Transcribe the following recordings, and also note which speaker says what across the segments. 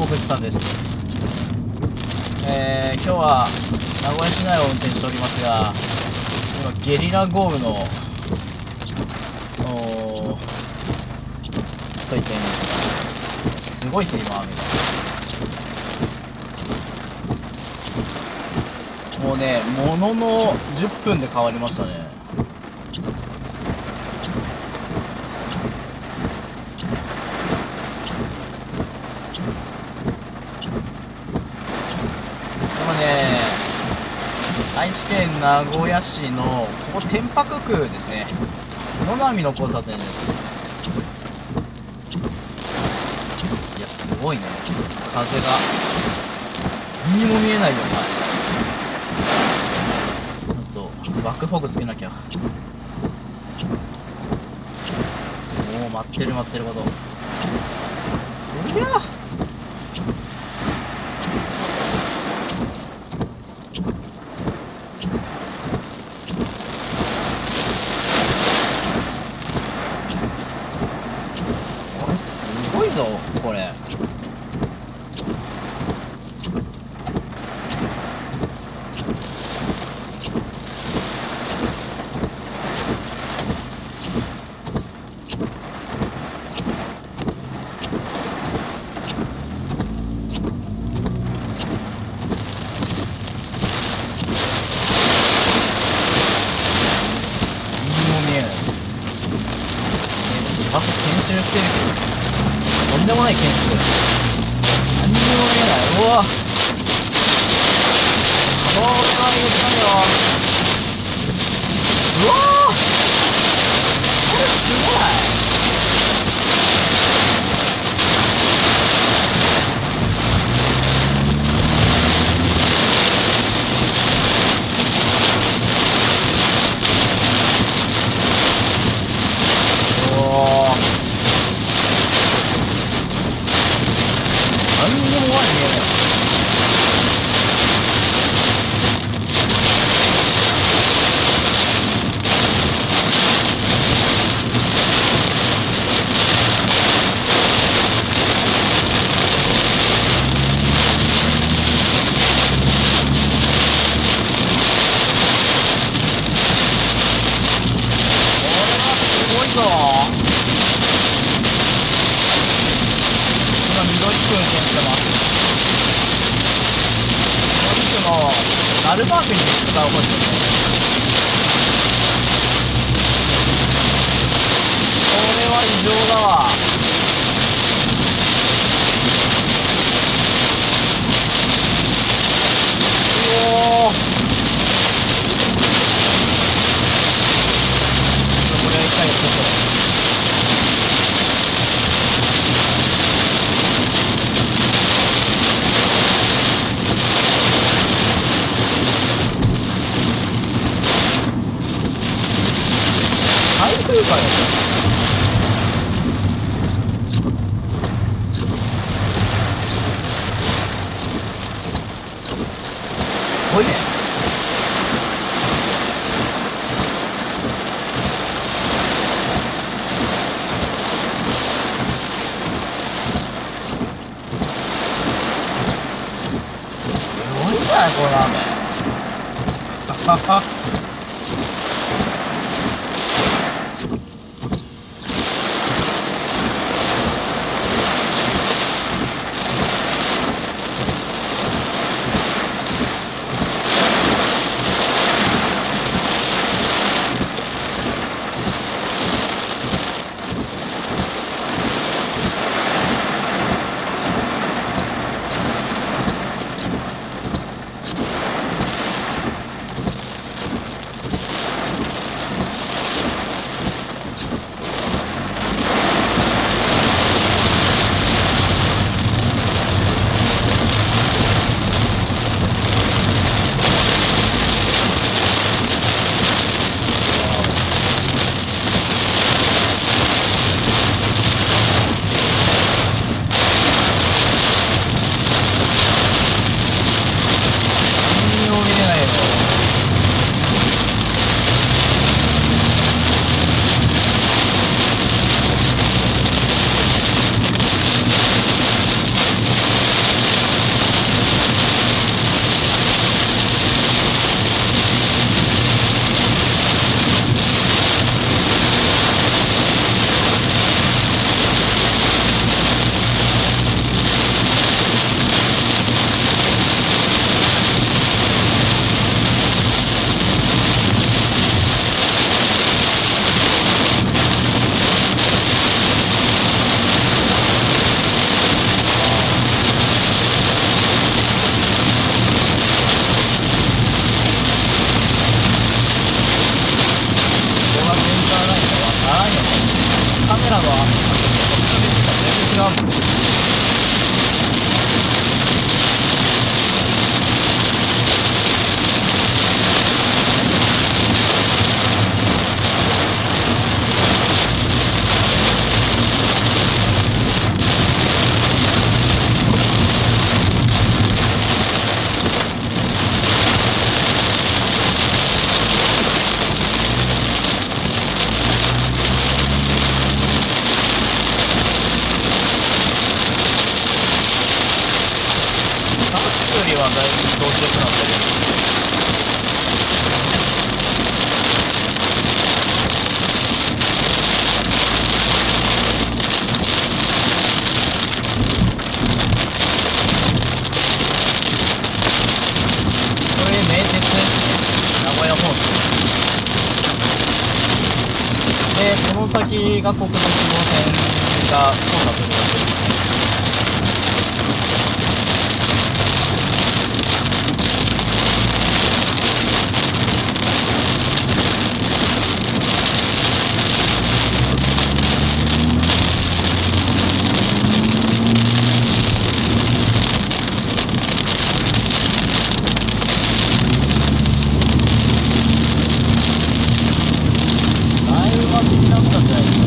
Speaker 1: もくじさんです。今日は名古屋市内を運転しておりますが、今ゲリラ豪雨のといった意味すごいですね、今雨が。もうね、ものの10分で変わりましたね。愛知県名古屋市のここ天白区ですね。野波の交差点です。いや、すごいね、風が何にも見えないよ。ちょっとバックフォークつけなきゃ。おお、待ってること。うりゃすごいぞこれ。市バス研修してるけど、とんでもない研修だよ。何にも見えない。うわ、可動が言ったよ。うわー、これすごい。何にも前に見えない。これはすごいぞ。今緑区運転してます。緑区のアルバークに使う方ですね。これは異常だわ。おお、これは一回ちょっと台風かよ。すごいね。すごいじゃないこの雨。ははは。ラのこっちの景色が全然違うもんね。さっきよりはだいぶ調子良くなってる。これ名鉄ですね。名古屋方面で、この先が国道1号線が通過するわけですね。だいぶマシになったんじゃないですか。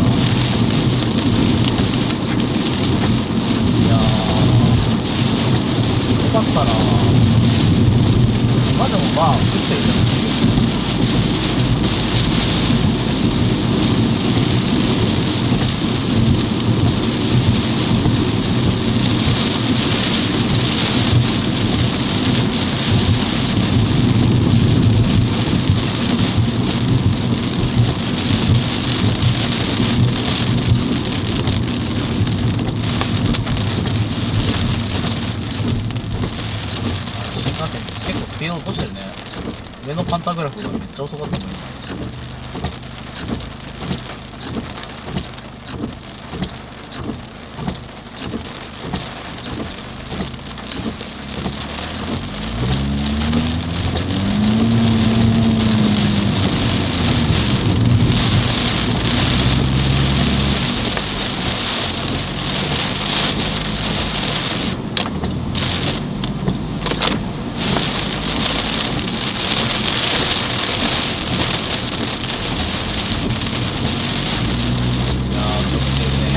Speaker 1: いやすごかったな。今でもまあ降ってるじゃん。新幹線結構スピード落としてるね。上のパンタグラフがめっちゃ遅かったのに。いやー、撮ってるね。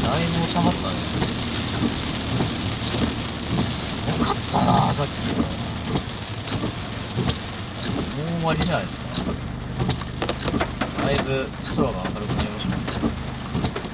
Speaker 1: だいぶ収まったね。すごかったなさっきの。もう終わりじゃないですか。だいぶ空が明るくなってきた。